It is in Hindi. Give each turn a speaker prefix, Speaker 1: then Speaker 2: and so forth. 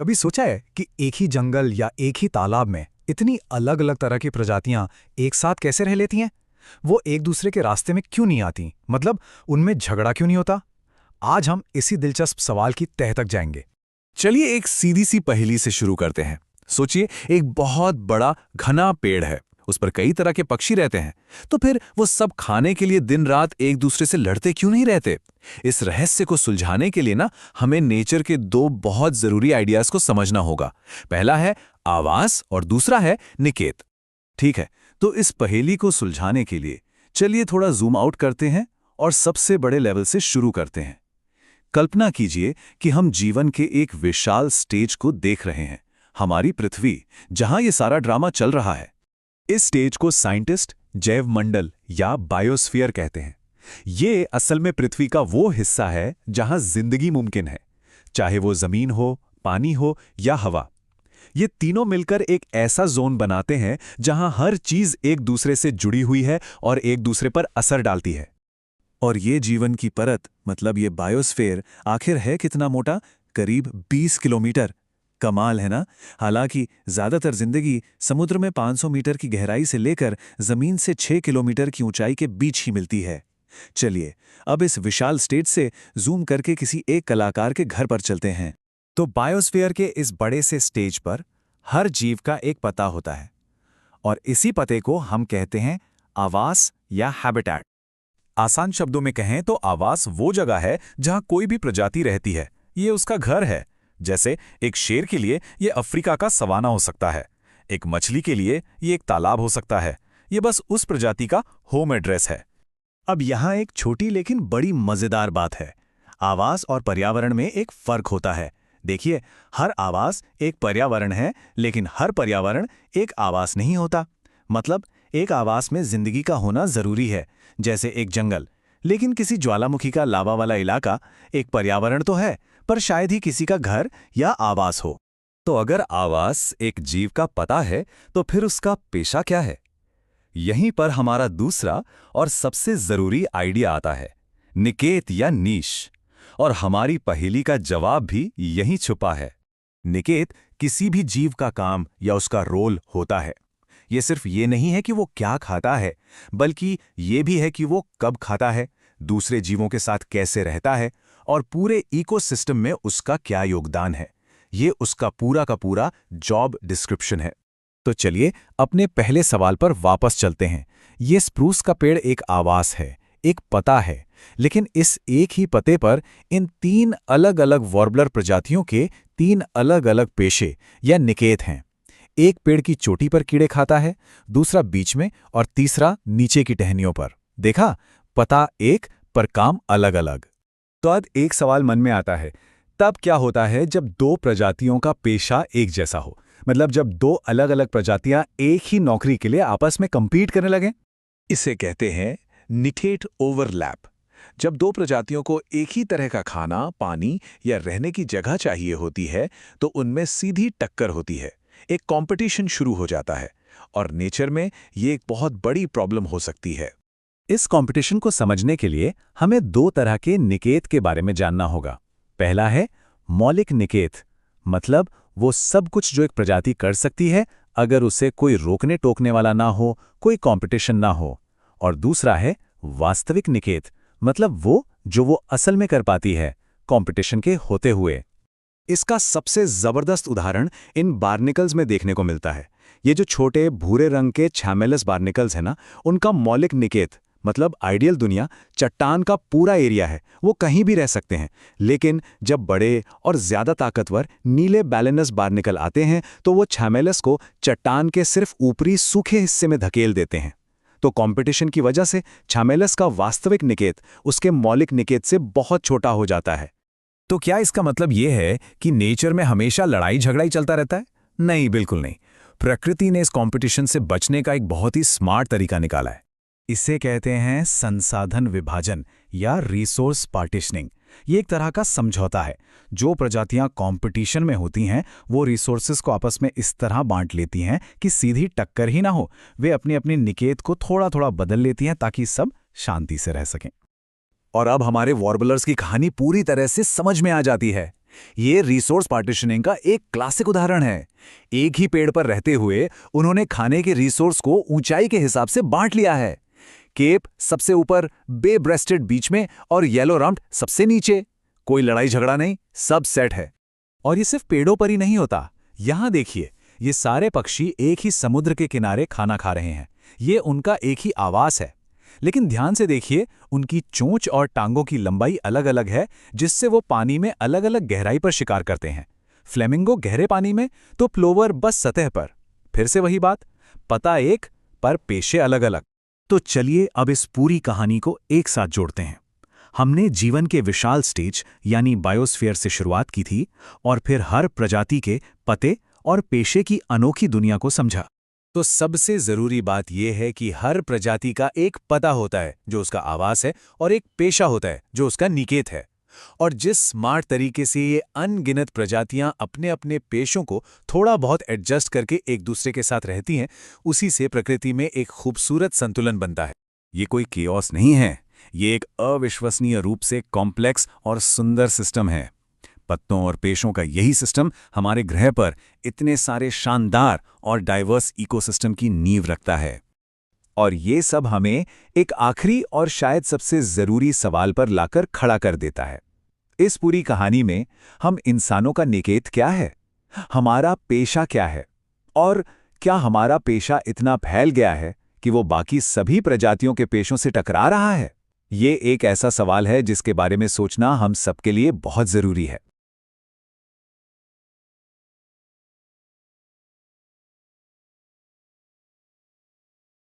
Speaker 1: कभी सोचा है कि एक ही जंगल या एक ही तालाब में इतनी अलग अलग तरह की प्रजातियां एक साथ कैसे रह लेती हैं? वो एक दूसरे के रास्ते में क्यों नहीं आती? मतलब उनमें झगड़ा क्यों नहीं होता? आज हम इसी दिलचस्प सवाल की तह तक जाएंगे।
Speaker 2: चलिए एक सीधी सी पहेली से शुरू करते हैं। सोचिए, एक बहुत बड़ा घना पेड़ है, उस पर कई तरह के पक्षी रहते हैं। तो फिर वो सब खाने के लिए दिन रात एक दूसरे से लड़ते क्यों नहीं रहते? इस रहस्य को सुलझाने के लिए ना हमें नेचर के दो बहुत जरूरी आइडियाज को समझना होगा। पहला है आवास और दूसरा है निकेत। ठीक है, तो इस पहेली को सुलझाने के लिए चलिए थोड़ा जूम आउट करते हैं और सबसे बड़े लेवल से शुरू करते हैं। कल्पना कीजिए कि हम जीवन के एक विशाल स्टेज को देख रहे हैं, हमारी पृथ्वी, जहां ये सारा ड्रामा चल रहा है। इस स्टेज को साइंटिस्ट जैव मंडल या बायोस्फीयर कहते हैं। ये असल में पृथ्वी का वो हिस्सा है जहां जिंदगी मुमकिन है, चाहे वो जमीन हो, पानी हो या हवा। ये तीनों मिलकर एक ऐसा जोन बनाते हैं जहां हर चीज एक दूसरे से जुड़ी हुई है और एक दूसरे पर असर डालती है। और ये जीवन की परत, मतलब ये बायोस्फीयर, आखिर है कितना मोटा? करीब 20 किलोमीटर। कमाल है ना? हालांकि ज्यादातर जिंदगी समुद्र में 500 मीटर की गहराई से लेकर जमीन से 6 किलोमीटर की ऊंचाई के बीच ही मिलती है। चलिए अब इस विशाल स्टेज से जूम करके किसी एक कलाकार के घर पर चलते हैं। तो बायोस्फीयर के इस बड़े से स्टेज पर हर जीव का एक पता होता है, और इसी पते को हम कहते हैं आवास या हैबिटेट। आसान शब्दों में कहें तो आवास वो जगह है जहां कोई भी प्रजाति रहती है, ये उसका घर है। जैसे एक शेर के लिए ये अफ्रीका का सवाना हो सकता है, एक मछली के लिए ये एक तालाब हो सकता है, ये बस उस प्रजाति का होम एड्रेस है। अब यहां एक छोटी लेकिन बड़ी मजेदार बात है। आवास और पर्यावरण में एक फर्क होता है। देखिए, हर आवास एक पर्यावरण है, लेकिन हर पर्यावरण एक आवास नहीं होता। मतलब एक आवास में जिंदगी का होना जरूरी है, जैसे एक जंगल, लेकिन किसी ज्वालामुखी का लावा वाला इलाका एक पर्यावरण तो है, पर शायद ही किसी का घर या आवास हो।
Speaker 3: तो अगर आवास एक जीव का पता है, तो फिर उसका पेशा क्या है? यहीं पर हमारा दूसरा और सबसे जरूरी आइडिया आता है, निकेत या नीश। और हमारी पहेली का जवाब भी यहीं छुपा है।
Speaker 2: निकेत किसी भी जीव का काम या उसका रोल होता है। ये सिर्फ ये नहीं है कि वो क्या खाता है, बल्कि ये भी है कि वो कब खाता है, दूसरे जीवों के साथ कैसे रहता है और पूरे इकोसिस्टम में उसका क्या योगदान है। ये उसका पूरा का पूरा जॉब डिस्क्रिप्शन है। तो चलिए अपने पहले सवाल पर वापस चलते हैं। ये स्प्रूस का पेड़ एक आवास है, एक पता है, लेकिन इस एक ही पते पर इन 3 अलग अलग वॉर्बलर प्रजातियों के 3 अलग अलग पेशे या निकेत हैं। एक पेड़ की चोटी पर कीड़े खाता है, दूसरा बीच में और तीसरा नीचे की टहनियों पर। देखा, पता एक पर काम अलग अलग।
Speaker 1: तो अब एक सवाल मन में आता है, तब क्या होता है जब 2 प्रजातियों का पेशा एक जैसा हो? मतलब जब 2 अलग अलग प्रजातियां एक ही नौकरी के लिए आपस में कंपीट करने लगें?
Speaker 2: इसे कहते हैं निकेट ओवरलैप। जब 2 प्रजातियों को एक ही तरह का खाना, पानी या रहने की जगह चाहिए होती है, तो उनमें सीधी टक्कर होती है, एक कंपटीशन शुरू हो जाता है। और नेचर में ये एक बहुत बड़ी प्रॉब्लम हो सकती है।
Speaker 1: इस कंपटीशन को समझने के लिए हमें 2 तरह के निकेत के बारे में जानना होगा। पहला है मौलिक निकेत, मतलब वो सब कुछ जो एक प्रजाति कर सकती है अगर उसे कोई रोकने टोकने वाला ना हो, कोई कंपटीशन ना हो। और दूसरा है वास्तविक निकेत, मतलब वो जो वो असल में कर पाती है, कंपटीशन के होते हुए। इसका सबसे जबरदस्त उदाहरण इन बार्निकल्स में देखने को मिलता है। ये जो छोटे भूरे रंग के छैमेलस बार्निकल्स हैं ना, उनका मौलिक निकेत, मतलब आइडियल दुनिया, चट्टान का पूरा एरिया है, वो कहीं भी रह सकते हैं। लेकिन जब बड़े और ज्यादा ताकतवर नीले बैलेनस बार्निकल आते हैं, तो वो छैमेलस को चट्टान के सिर्फ ऊपरी सूखे हिस्से में धकेल देते हैं। तो कंपटीशन की वजह से छैमेलस का वास्तविक निकेत उसके मौलिक निकेत से बहुत छोटा हो जाता है।
Speaker 2: तो क्या इसका मतलब ये है कि नेचर में हमेशा लड़ाई झगड़ा ही चलता रहता है? नहीं, बिल्कुल नहीं। प्रकृति ने इस कंपटीशन से बचने का एक बहुत ही स्मार्ट तरीका निकाला है। इसे कहते हैं संसाधन विभाजन या रिसोर्स पार्टीशनिंग। ये एक तरह का समझौता है। जो प्रजातियां कंपटीशन में होती हैं वो रिसोर्सेज को आपस में इस तरह बांट लेती हैं कि सीधी टक्कर ही ना हो। वे अपनी अपनी निकेत को थोड़ा थोड़ा बदल लेती हैं ताकि सब शांति से रह सकें। और अब हमारे वॉर्बलर्स की कहानी पूरी तरह से समझ में आ जाती है। ये रिसोर्स पार्टीशनिंग का एक क्लासिक उदाहरण है। एक ही पेड़ पर रहते हुए उन्होंने खाने के रिसोर्स को ऊंचाई के हिसाब से बांट लिया है। केप सबसे ऊपर, बे ब्रेस्टेड बीच में और येलो रम्ड सबसे नीचे। कोई लड़ाई झगड़ा नहीं, सब सेट है।
Speaker 1: और ये सिर्फ पेड़ों पर ही नहीं होता। यहां देखिए, ये सारे पक्षी एक ही समुद्र के किनारे खाना खा रहे हैं। ये उनका एक ही आवास है। लेकिन ध्यान से देखिए, उनकी चोंच और टांगों की लंबाई अलग अलग है, जिससे वो पानी में अलग अलग गहराई पर शिकार करते हैं। फ्लेमिंगो गहरे पानी में, तो प्लोवर बस सतह पर। फिर से वही बात, पता एक पर पेशे अलग अलग।
Speaker 2: तो चलिए अब इस पूरी कहानी को एक साथ जोड़ते हैं। हमने जीवन के विशाल स्टेज यानी बायोस्फीयर से शुरुआत की थी और फिर हर प्रजाति के पते और पेशे की अनोखी दुनिया को समझा।
Speaker 1: तो सबसे जरूरी बात यह है कि हर प्रजाति का एक पता होता है जो उसका आवास है, और एक पेशा होता है जो उसका निकेत है। और जिस स्मार्ट तरीके से ये अनगिनत प्रजातियां अपने अपने पेशों को थोड़ा बहुत एडजस्ट करके एक दूसरे के साथ रहती हैं, उसी से प्रकृति में एक खूबसूरत संतुलन बनता है।
Speaker 2: ये कोई केओस नहीं है, ये एक अविश्वसनीय रूप से कॉम्प्लेक्स और सुंदर सिस्टम है। पत्तों और पेशों का यही सिस्टम हमारे ग्रह पर इतने सारे शानदार और डाइवर्स इकोसिस्टम की नींव रखता है।
Speaker 1: और ये सब हमें एक आखिरी और शायद सबसे जरूरी सवाल पर लाकर खड़ा कर देता है। इस पूरी कहानी में हम इंसानों का निकेत क्या है? हमारा पेशा क्या है? और क्या हमारा पेशा इतना फैल गया है कि वो बाकी सभी प्रजातियों के पेशों से टकरा रहा है? ये एक ऐसा सवाल है जिसके बारे में सोचना हम सबके लिए बहुत जरूरी है।